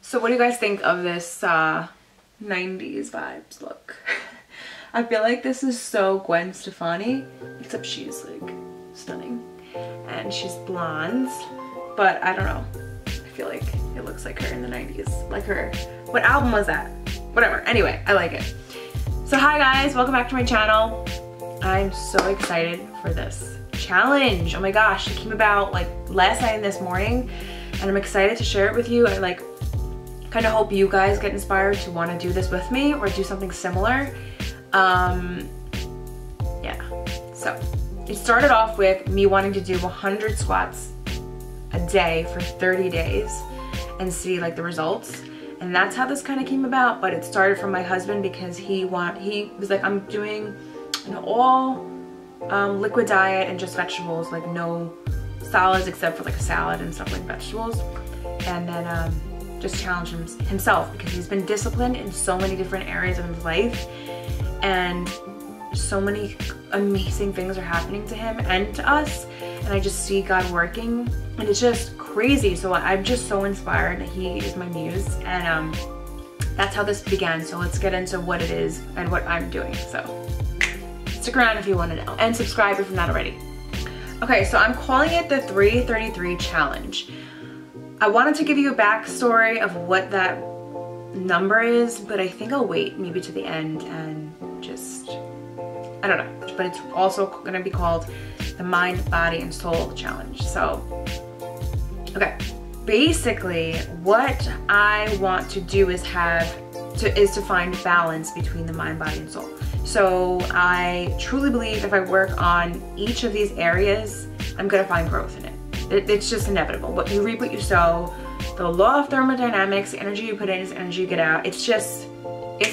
So what do you guys think of this 90s vibes look? I feel like this is so Gwen Stefani, except she's like stunning and she's blonde, but I don't know. I feel like it looks like her in the 90s, like her. What album was that? Whatever. Anyway, I like it. So hi guys, welcome back to my channel. I'm so excited for this challenge. Oh my gosh, it came about like last night and this morning, and I'm excited to share it with you. I like kind of hope you guys get inspired to want to do this with me or do something similar. Yeah, so it started off with me wanting to do 100 squats a day for 30 days and see like the results. And that's how this kind of came about, but it started from my husband because he was like, I'm doing an all liquid diet and just vegetables, like no solids except for like a salad and stuff like vegetables. And then just challenge himself because he's been disciplined in so many different areas of his life, and so many amazing things are happening to him and to us, and I just see God working, and it's just crazy. So I'm just so inspired. He is my muse, and that's how this began. So let's get into what it is and what I'm doing. So stick around if you want to know, and subscribe if you're not already. Okay, so I'm calling it the 333 challenge. I wanted to give you a backstory of what that number is, but I think I'll wait maybe to the end and just, I don't know. But it's also gonna be called the Mind, Body, and Soul Challenge. So, okay. Basically, what I want to do is to find balance between the mind, body, and soul. So I truly believe if I work on each of these areas, I'm gonna find growth in it. It's just inevitable. What you reap, what you sow. The law of thermodynamics, the energy you put in is energy you get out. It's what's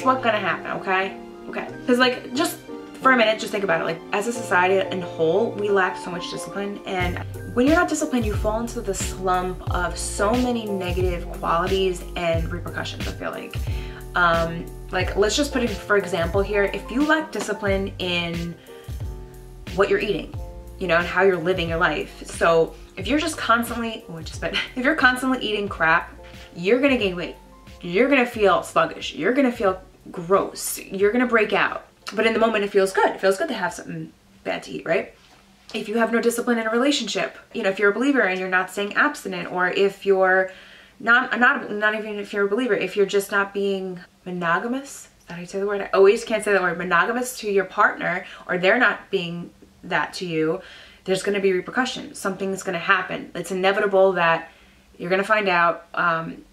gonna happen, okay? Okay. Because like, just for a minute, just think about it. Like, as a society in whole, we lack so much discipline. And when you're not disciplined, you fall into the slump of so many negative qualities and repercussions, I feel like. Like, let's just put it for example here. If you lack discipline in what you're eating, you know, and how you're living your life. So if you're just constantly, if you're constantly eating crap, you're gonna gain weight. You're gonna feel sluggish. You're gonna feel gross. You're gonna break out. But in the moment, it feels good. It feels good to have something bad to eat, right? If you have no discipline in a relationship, you know, if you're a believer and you're not staying abstinent, or if you're not even if you're a believer, if you're just not being monogamous, is that how you say the word? I always can't say that word, monogamous to your partner, or they're not being that to you, there's going to be repercussions. Something's going to happen. It's inevitable that you're going to find out, and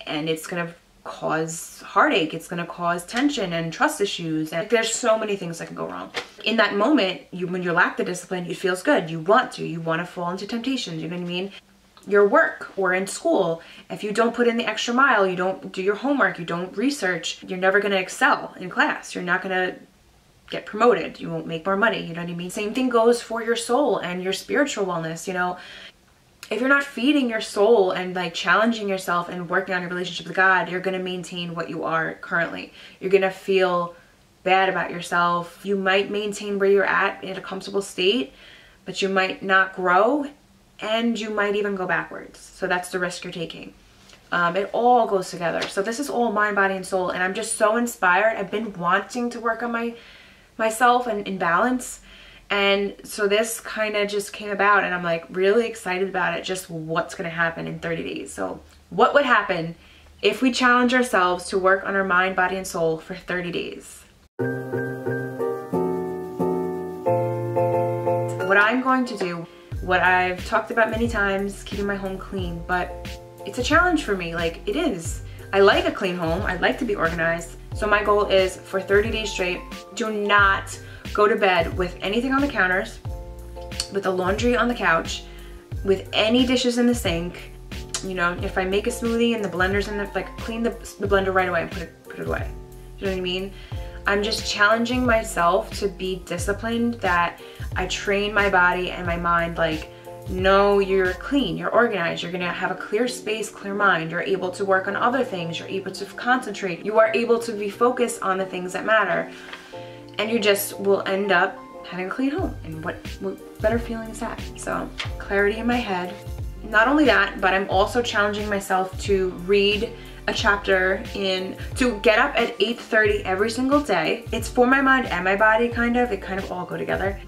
it's going to cause heartache. It's going to cause tension and trust issues, and there's so many things that can go wrong. In that moment, when you lack the discipline, it feels good. You want to fall into temptations, you know what I mean? Your work or in school, if you don't put in the extra mile, you don't do your homework, you don't research, you're never going to excel in class. You're not going to get promoted. You won't make more money. You know what I mean? Same thing goes for your soul and your spiritual wellness. You know, if you're not feeding your soul and like challenging yourself and working on your relationship with God, you're going to maintain what you are currently. You're going to feel bad about yourself. You might maintain where you're at in a comfortable state, but you might not grow, and you might even go backwards. So that's the risk you're taking. It all goes together. So this is all mind, body, and soul, and I'm just so inspired. I've been wanting to work on myself and in balance, and so this kind of just came about, and I'm like really excited about it, just what's going to happen in 30 days. So what would happen if we challenge ourselves to work on our mind, body, and soul for 30 days? What I'm going to do, what I've talked about many times, keeping my home clean, but it's a challenge for me. Like, it is. I like a clean home. I like to be organized. So my goal is for 30 days straight, do not go to bed with anything on the counters, with the laundry on the couch, with any dishes in the sink. You know, if I make a smoothie and the blender's in the, like, clean the blender right away and put it away. You know what I mean? I'm just challenging myself to be disciplined, that I train my body and my mind like, no, you're clean, you're organized, you're gonna have a clear space, clear mind, you're able to work on other things, you're able to concentrate, you are able to be focused on the things that matter, and you just will end up having a clean home. And what better feeling is that? So clarity in my head, not only that, but I'm also challenging myself to read a chapter to get up at 8:30 every single day. It's for my mind and my body, kind of. They kind of all go together.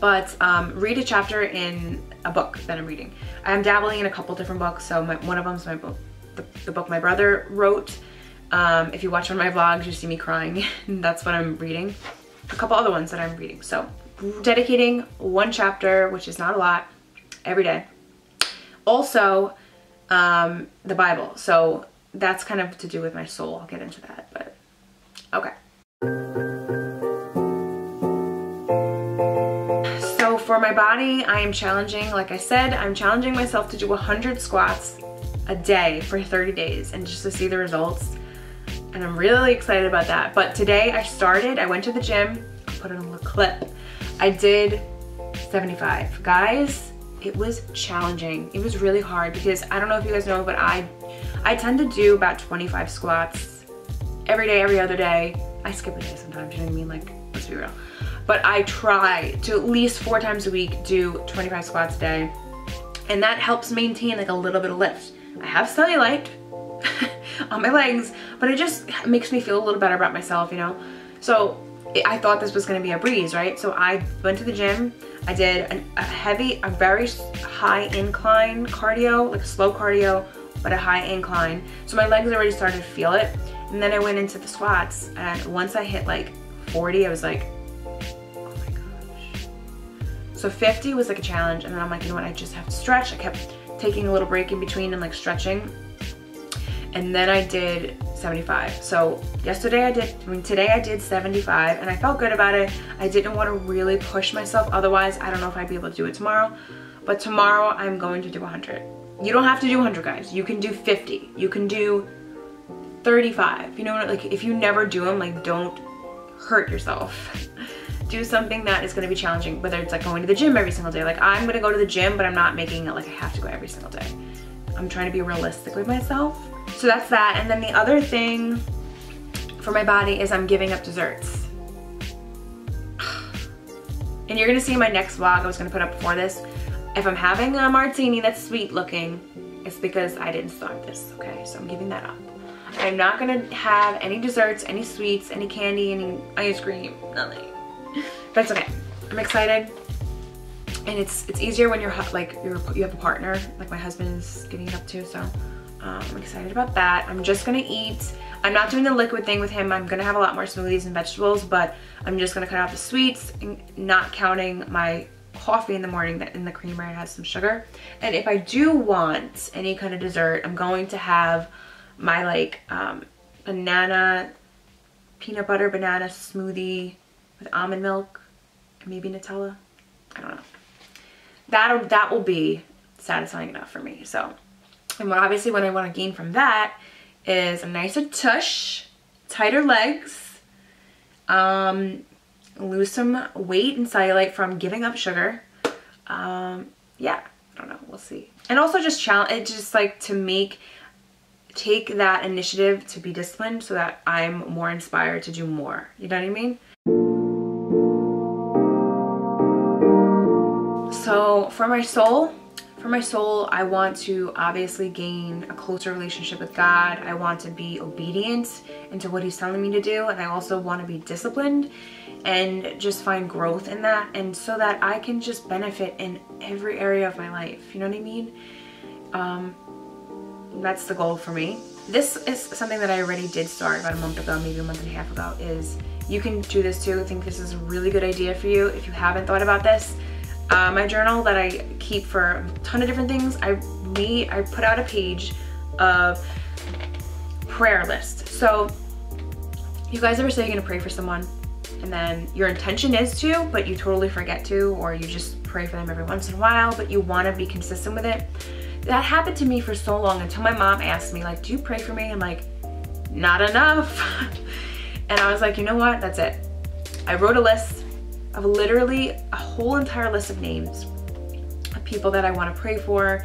But read a chapter in a book that I'm reading. I'm dabbling in a couple different books. So one of them's the book my brother wrote. If you watch one of my vlogs, you see me crying. That's what I'm reading. A couple other ones that I'm reading. So dedicating one chapter, which is not a lot, every day. Also, the Bible. So that's kind of to do with my soul. I'll get into that, but okay. So for my body, I am challenging, like I said, I'm challenging myself to do 100 squats a day for 30 days and just to see the results. And I'm really excited about that. But today I went to the gym, I'll put in a little clip. I did 75. Guys, it was challenging. It was really hard because I don't know if you guys know, but I tend to do about 25 squats every day, every other day. I skip a day sometimes, you know what I mean? Like, let's be real. But I try to at least 4 times a week do 25 squats a day. And that helps maintain like a little bit of lift. I have cellulite on my legs, but it just makes me feel a little better about myself, you know? So I thought this was gonna be a breeze, right? So I went to the gym, I did a very high incline cardio, like a slow cardio, but a high incline. So my legs already started to feel it. And then I went into the squats, and once I hit like 40, I was like, oh my gosh. So 50 was like a challenge, and then I'm like, you know what, I just have to stretch. I kept taking a little break in between and like stretching. And then I did 75. So today I did 75 and I felt good about it. I didn't want to really push myself. Otherwise, I don't know if I'd be able to do it tomorrow. But tomorrow I'm going to do 100. You don't have to do 100, guys. You can do 50. You can do 35. You know, like if you never do them, like don't hurt yourself. Do something that is going to be challenging, whether it's like going to the gym every single day. Like I'm going to go to the gym, but I'm not making it like I have to go every single day. I'm trying to be realistic with myself. So that's that. And then the other thing for my body is I'm giving up desserts. And you're gonna see in my next vlog I was gonna put up before this, if I'm having a martini that's sweet looking, it's because I didn't start this, okay? So I'm giving that up. I'm not gonna have any desserts, any sweets, any candy, any ice cream, nothing. But it's okay. I'm excited. And it's easier when you're like you have a partner, like my husband is giving it up too, so I'm excited about that. I'm just gonna eat. I'm not doing the liquid thing with him. I'm gonna have a lot more smoothies and vegetables, but I'm just gonna cut out the sweets, and not counting my coffee in the morning that in the creamer it has some sugar. And if I do want any kind of dessert, I'm going to have my like banana, peanut butter banana smoothie with almond milk, and maybe Nutella. I don't know. That will be satisfying enough for me. So, and obviously what I want to gain from that is a nicer tush, tighter legs, lose some weight and cellulite from giving up sugar. Yeah, I don't know, we'll see. And also just like to take that initiative to be disciplined so that I'm more inspired to do more. You know what I mean? So for my soul, I want to obviously gain a closer relationship with God. I want to be obedient into what He's telling me to do. And I also want to be disciplined and just find growth in that. And so that I can just benefit in every area of my life. You know what I mean? That's the goal for me. This is something that I already did start about a month ago, maybe a month and a half ago, is you can do this too. I think this is a really good idea for you if you haven't thought about this. My journal that I keep for a ton of different things, I put out a page of prayer list. So you guys ever say you're gonna pray for someone and then your intention is to, but you totally forget to, or you just pray for them every once in a while, but you wanna be consistent with it? That happened to me for so long until my mom asked me, like, do you pray for me? I'm like, not enough. And I was like, you know what, that's it. I wrote a list of literally a whole entire list of names of people that I want to pray for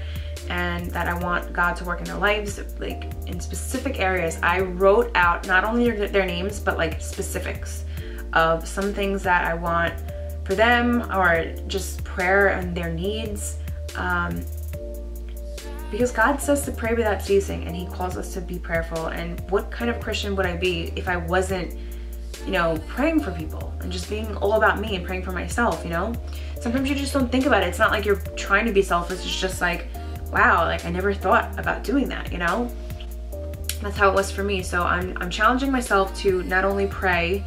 and that I want God to work in their lives, like in specific areas. I wrote out not only their names, but like specifics of some things that I want for them, or just prayer and their needs. because God says to pray without ceasing, and he calls us to be prayerful. And what kind of Christian would I be if I wasn't, you know, praying for people and just being all about me and praying for myself, you know? Sometimes you just don't think about it. It's not like you're trying to be selfish. It's just like, wow, like I never thought about doing that, you know? That's how it was for me. So I'm challenging myself to not only pray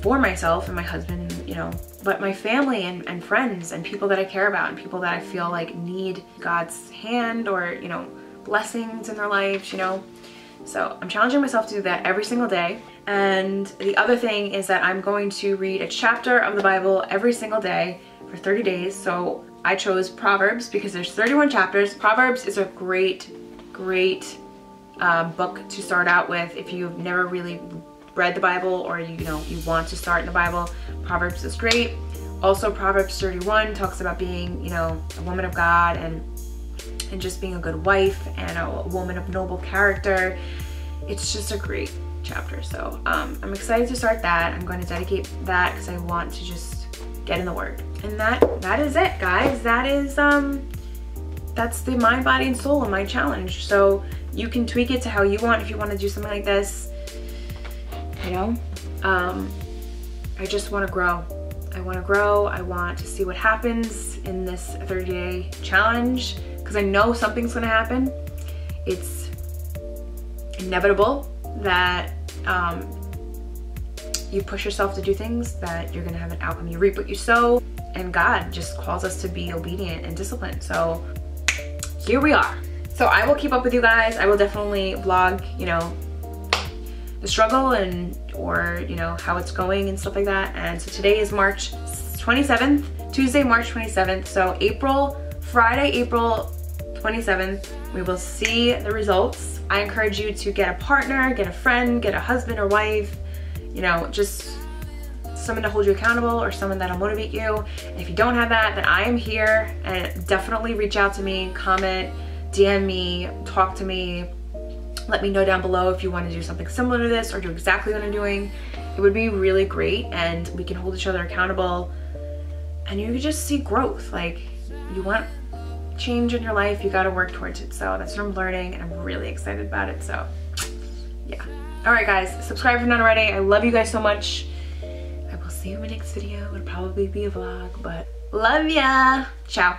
for myself and my husband, you know, but my family and friends and people that I care about and people that I feel like need God's hand or, you know, blessings in their lives, you know. So I'm challenging myself to do that every single day. And the other thing is that I'm going to read a chapter of the Bible every single day for 30 days. So I chose Proverbs because there's 31 chapters. Proverbs is a great book to start out with if you've never really read the Bible, or you know you want to start in the Bible. Proverbs is great. Also Proverbs 31 talks about being, you know, a woman of God and just being a good wife and a woman of noble character. It's just a great chapter. So I'm excited to start that. I'm going to dedicate that because I want to just get in the Word. And that is it, guys. That is that's the mind, body, and soul of my challenge. So you can tweak it to how you want if you want to do something like this. You know, I just want to grow. I want to grow. I want to see what happens in this 30-day challenge because I know something's going to happen. It's inevitable that you push yourself to do things, that you're going to have an outcome. You reap what you sow, and God just calls us to be obedient and disciplined. So here we are. So I will keep up with you guys. I will definitely vlog, you know, the struggle and or you know how it's going and stuff like that. And so today is March 27th, Tuesday, March 27th. So Friday, April 27th, we will see the results. I encourage you to get a partner, get a friend, get a husband or wife, you know, just someone to hold you accountable or someone that'll motivate you. And if you don't have that, then I am here, and definitely reach out to me, comment, DM me, talk to me. Let me know down below if you want to do something similar to this or do exactly what I'm doing. It would be really great, and we can hold each other accountable, and you can just see growth. Like, you want change in your life, you got to work towards it. So that's what I'm learning, and I'm really excited about it. So yeah. All right, guys, subscribe if you're not already. I love you guys so much. I will see you in my next video. It'll probably be a vlog, but love ya. Ciao.